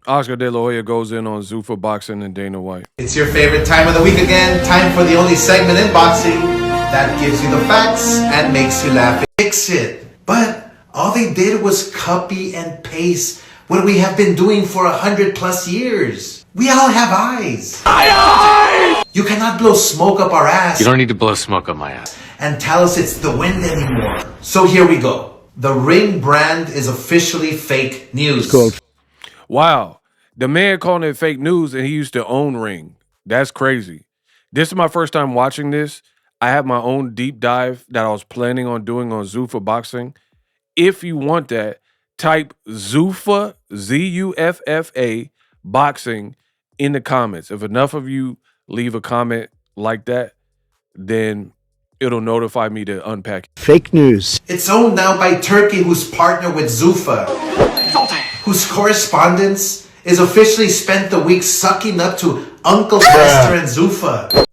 Oscar De La Hoya goes in on Zuffa Boxing and Dana White. It's your favorite time of the week again. Time for the only segment in boxing that gives you the facts and makes you laugh. Fix it. But all they did was copy and paste what we have been doing for 100+ years. We all have eyes. You cannot blow smoke up our ass. You don't need to blow smoke up my ass. And tell us it's the wind anymore. So here we go. The Ring brand is officially fake news. Wow. The man calling it fake news, and he used to own Ring. That's crazy. This is my first time watching this. I have my own deep dive that I was planning on doing on Zuffa Boxing. If you want that, type Zuffa, Z-U-F-F-A, Boxing in the comments. If enough of you leave a comment like that, then it'll notify me to unpack it. Fake news. It's owned now by Turki, who's partnered with Zuffa, whose correspondence is officially spent the week sucking up to Uncle Fester and Zuffa.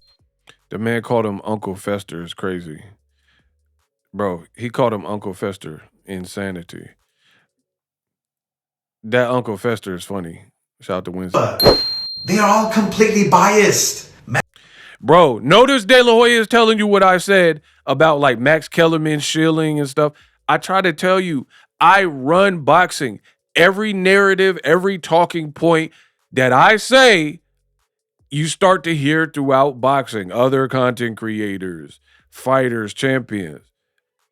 The man called him Uncle Fester. Is crazy. Bro, he called him Uncle Fester. Insanity. That Uncle Fester is funny. Shout out to Winston. They are all completely biased. Bro, notice De La Hoya is telling you what I said about like Max Kellerman shilling and stuff. I try to tell you, I run boxing. Every narrative, every talking point that I say, you start to hear throughout boxing. Other content creators, fighters, champions.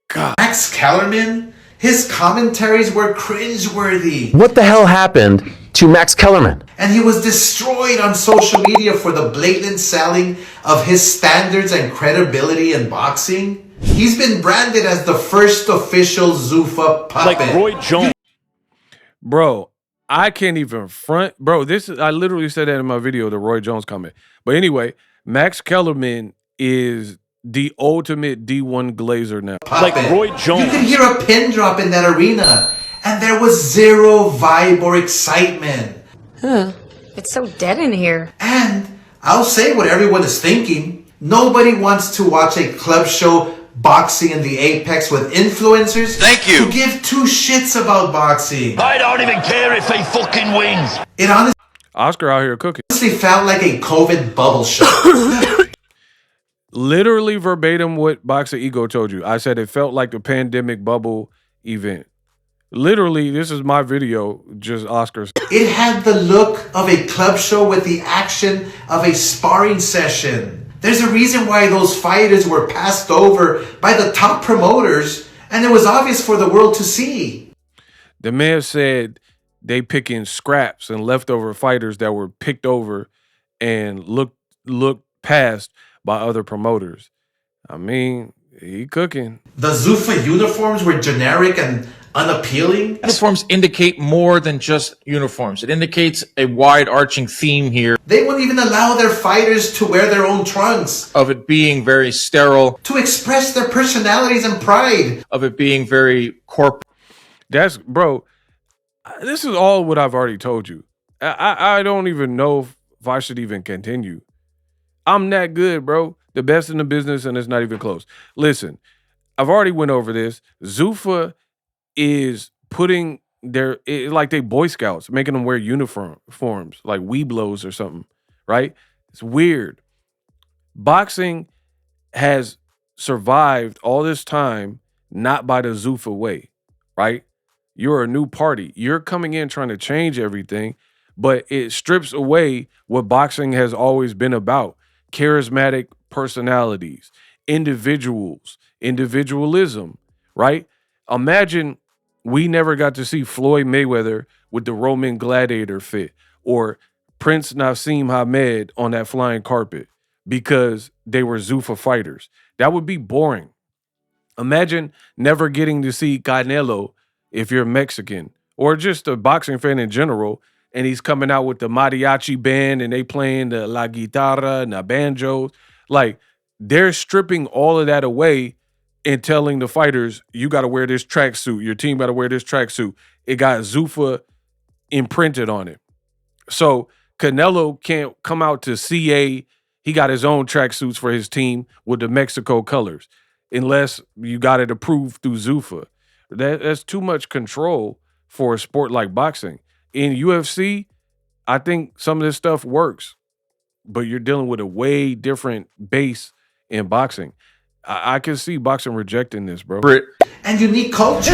God. Max Kellerman, his commentaries were cringeworthy. What the hell happened to Max Kellerman? And he was destroyed on social media for the blatant selling of his standards and credibility in boxing. He's been branded as the first official Zuffa puppet. Like Roy Jones. Bro, I can't even front. Bro, I literally said that in my video, the Roy Jones comment. But anyway, Max Kellerman is the ultimate D1 Glazer now. Like Roy Jones. You could hear a pin drop in that arena, and there was zero vibe or excitement. It's so dead in here. And I'll say what everyone is thinking. Nobody wants to watch a club show boxing in the apex with influencers. Thank you. Who give two shits about boxing. I don't even care if he fucking wins. It honestly Oscar out here cooking. felt like a COVID bubble show. Literally verbatim what Boxingego told you. I said it felt like the pandemic bubble event. Literally, this is my video, just Oscar's. It had the look of a club show with the action of a sparring session. There's a reason why those fighters were passed over by the top promoters, and it was obvious for the world to see. The man said they picking scraps and leftover fighters that were picked over and looked past by other promoters. I mean, he cooking. The Zuffa uniforms were generic and unappealing. Uniforms indicate more than just uniforms. It indicates a wide arching theme here They wouldn't even allow their fighters to wear their own trunks, of it being very sterile, to express their personalities and pride. of it being very corporate. That's, bro, this is all what I've already told you. I don't even know if I should even continue. I'm that good, bro. The best in the business, and it's not even close. Listen, I've already went over this. Zuffa is putting like they Boy Scouts, making them wear uniforms, like Weeblos or something, right? It's weird. Boxing has survived all this time not by the Zuffa way, right? You're a new party. You're coming in trying to change everything, but it strips away what boxing has always been about. Charismatic personalities, individuals, individualism, right? Imagine we never got to see Floyd Mayweather with the Roman gladiator fit or Prince Nassim Hamed on that flying carpet because they were Zuffa fighters. That would be boring. Imagine never getting to see Canelo if you're Mexican or just a boxing fan in general, and he's coming out with the mariachi band and they playing the la guitarra and the banjos. Like, they're stripping all of that away and telling the fighters, you got to wear this tracksuit. Your team got to wear this tracksuit. It got Zuffa imprinted on it. So Canelo can't come out to CA. He got his own tracksuits for his team with the Mexico colors, unless you got it approved through Zuffa. That's too much control for a sport like boxing. In UFC, I think some of this stuff works, but you're dealing with a way different base in boxing. I can see boxing rejecting this, bro. and unique culture.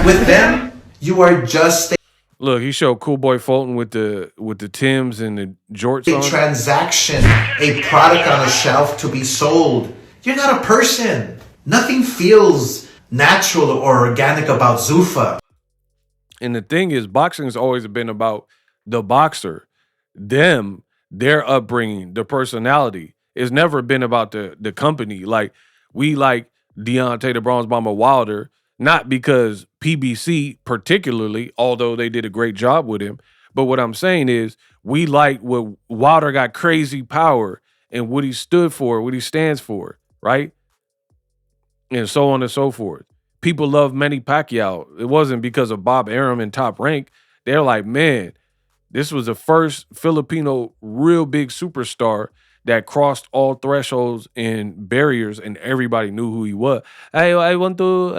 With them, you are just Look, he showed Cool Boy Fulton with the Timbs and the jorts a on. transaction, a product on a shelf to be sold. You're not a person. Nothing feels natural or organic about Zuffa. And the thing is, boxing has always been about the boxer, them, their upbringing, the personality. It's never been about the company. Like we like Deontay the Bronze Bomber Wilder, not because PBC particularly, although they did a great job with him. But what I'm saying is, we like what Wilder got crazy power and what he stood for, what he stands for, right? And so on and so forth. People love Manny Pacquiao. It wasn't because of Bob Arum and Top Rank. They're like, man, this was the first Filipino real big superstar that crossed all thresholds and barriers, and everybody knew who he was. I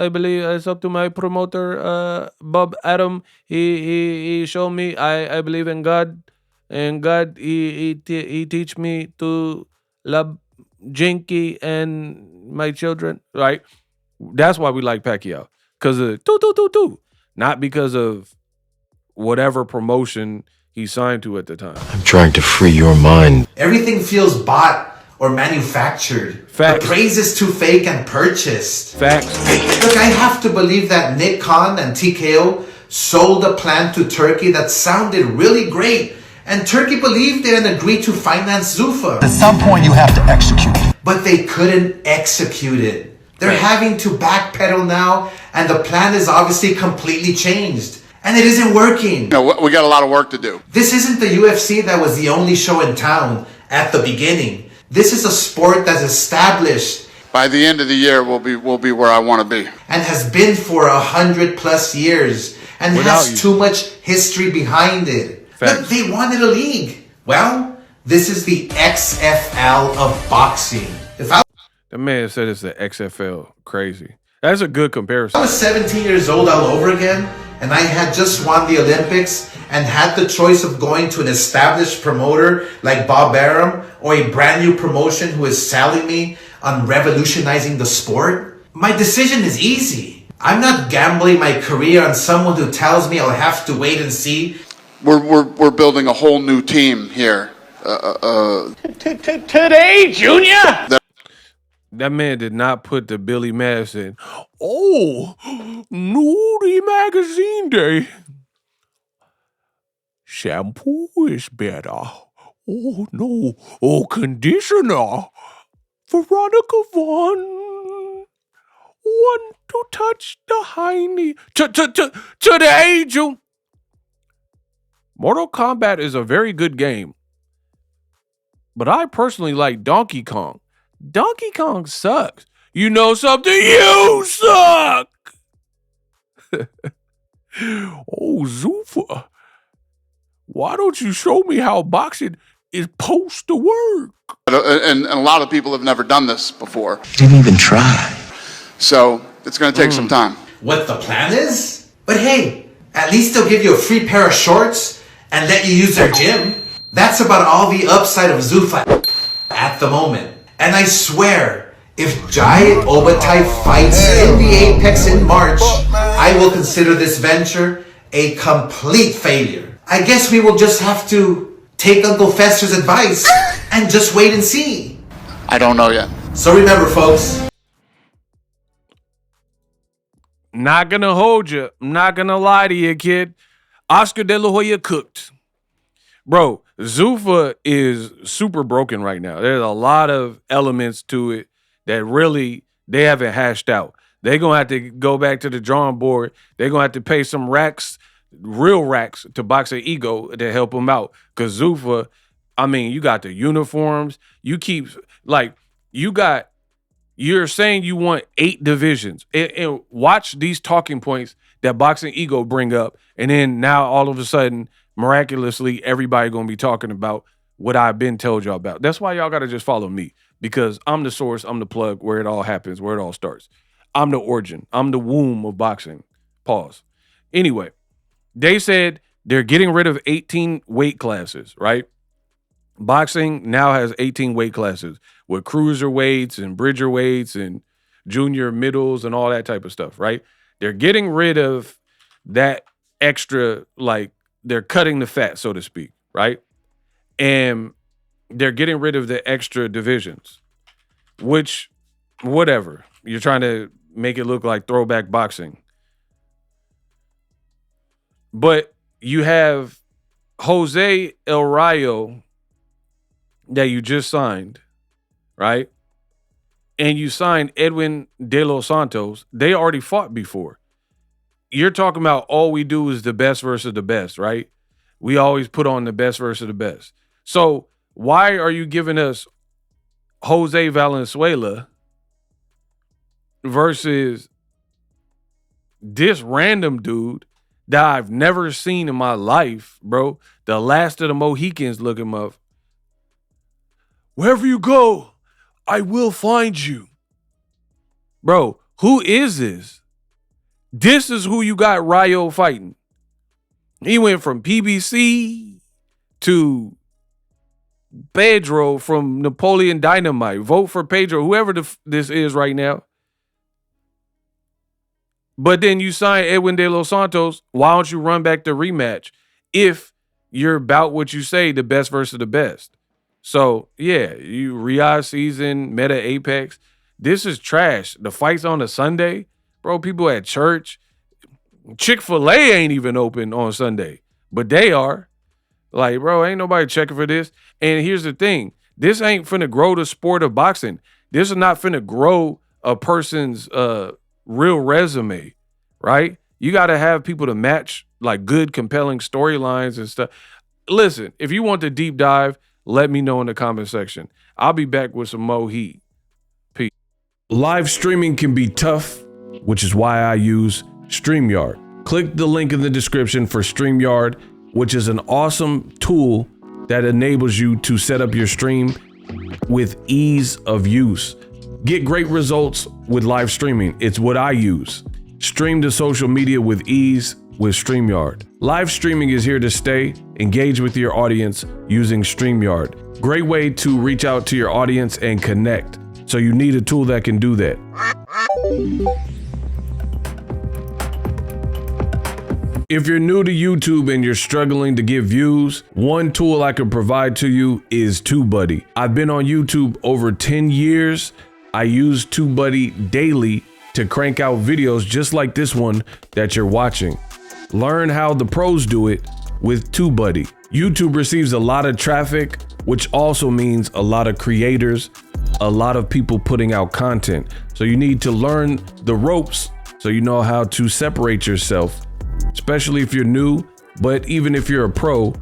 believe it's up to my promoter, Bob Arum. He showed me I believe in God, and God he teach me to love Jinky and my children, right? That's why we like Pacquiao, because of not because of whatever promotion he signed to at the time. I'm trying to free your mind. Everything feels bought or manufactured. Facts. The praise is too fake and purchased. Facts. Look, I have to believe that Nick Khan and TKO sold a plan to Turkey that sounded really great, and Turkey believed it and agreed to finance Zuffa. At some point, you have to execute. But they couldn't execute it. They're having to backpedal now, and the plan is obviously completely changed. And it isn't working. No, we got a lot of work to do. This isn't the UFC that was the only show in town at the beginning. This is a sport that's established. By the end of the year, we'll be where I want to be. And has been for 100+ years. And has too much history behind it. Look, they wanted a league. Well, this is the XFL of boxing. The man said it's the XFL. Crazy. That's a good comparison. I was 17 years old all over again, and I had just won the Olympics and had the choice of going to an established promoter like Bob Arum or a brand new promotion who is selling me on revolutionizing the sport. My decision is easy. I'm not gambling my career on someone who tells me I'll have to wait and see. We're building a whole new team here. Today, Junior? That man did not put the Billy Madison, nudie magazine day. Shampoo is better. Oh, no. Oh, conditioner. Veronica Vaughn. Want to touch the hiney. Today, June. Mortal Kombat is a very good game. But I personally like Donkey Kong. Donkey Kong sucks. You know something? You suck! Oh, Zuffa. Why don't you show me how boxing is supposed to work? And a lot of people have never done this before. Didn't even try. So it's going to take some time. What the plan is? But hey, at least they'll give you a free pair of shorts and let you use their gym. That's about all the upside of Zuffa at the moment. And I swear, if Jai Obatai fights in the Apex in March, I will consider this venture a complete failure. I guess we will just have to take Uncle Fester's advice and just wait and see. I don't know yet. So remember, folks. Not gonna hold you. I'm not gonna lie to you, kid. Oscar De La Hoya cooked. Bro, Zuffa is super broken right now. There's a lot of elements to it that really they haven't hashed out. They're going to have to go back to the drawing board. They're going to have to pay some racks, real racks, to Boxingego to help them out. Because Zuffa, I mean, you got the uniforms. You keep, like, you're saying you want 8 divisions. And watch these talking points that Boxingego bring up. And then now all of a sudden, miraculously, everybody gonna be talking about what I've been told y'all about. That's why y'all gotta just follow me, because I'm the source, I'm the plug, where it all happens, where it all starts. I'm the origin, I'm the womb of boxing. Pause. Anyway, they said They're getting rid of 18 weight classes, right? Boxing now has 18 weight classes with cruiser weights and bridger weights and junior middles and all that type of stuff, right? They're getting rid of that extra, like they're cutting the fat, so to speak, right? And they're getting rid of the extra divisions, which, whatever. You're trying to make it look like throwback boxing. But you have Jose El Rayo that you just signed, right? And you signed Edwin De Los Santos. They already fought before. You're talking about all we do is the best versus the best, right? We always put on the best versus the best. So why are you giving us Jose Valenzuela versus this random dude that I've never seen in my life, bro? The last of the Mohicans looking up. Wherever you go, I will find you. Bro, who is this? This is who you got Rayo fighting. He went from PBC to Pedro from Napoleon Dynamite. Vote for Pedro, whoever this is right now. But then you sign Edwin De Los Santos. Why don't you run back the rematch if you're about what you say, the best versus the best? So, yeah, you Riyadh season, Meta Apex. This is trash. The fight's on a Sunday. Bro, people at church. Chick-fil-A ain't even open on Sunday. But they are. Like, bro, ain't nobody checking for this. And here's the thing. This ain't finna grow the sport of boxing. This is not finna grow a person's real resume, right? You got to have people to match, like, good, compelling storylines and stuff. Listen, if you want the deep dive, let me know in the comment section. I'll be back with some more heat. Peace. Live streaming can be tough, which is why I use StreamYard. Click the link in the description for StreamYard, which is an awesome tool that enables you to set up your stream with ease of use. Get great results with live streaming. It's what I use. Stream to social media with ease with StreamYard. Live streaming is here to stay. Engage with your audience using StreamYard. Great way to reach out to your audience and connect. So you need a tool that can do that. If you're new to YouTube and you're struggling to get views, one tool I can provide to you is TubeBuddy. I've been on YouTube over 10 years. I use TubeBuddy daily to crank out videos just like this one that you're watching. Learn how the pros do it with TubeBuddy. YouTube receives a lot of traffic, which also means a lot of creators, a lot of people putting out content. So you need to learn the ropes so you know how to separate yourself, especially if you're new, but even if you're a pro,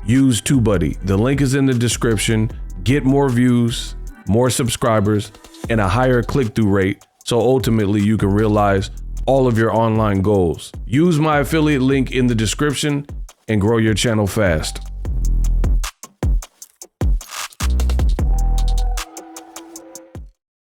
use TubeBuddy. The link is in the description. Get more views, more subscribers, and a higher click-through rate, so ultimately you can realize all of your online goals. Use my affiliate link in the description and grow your channel fast.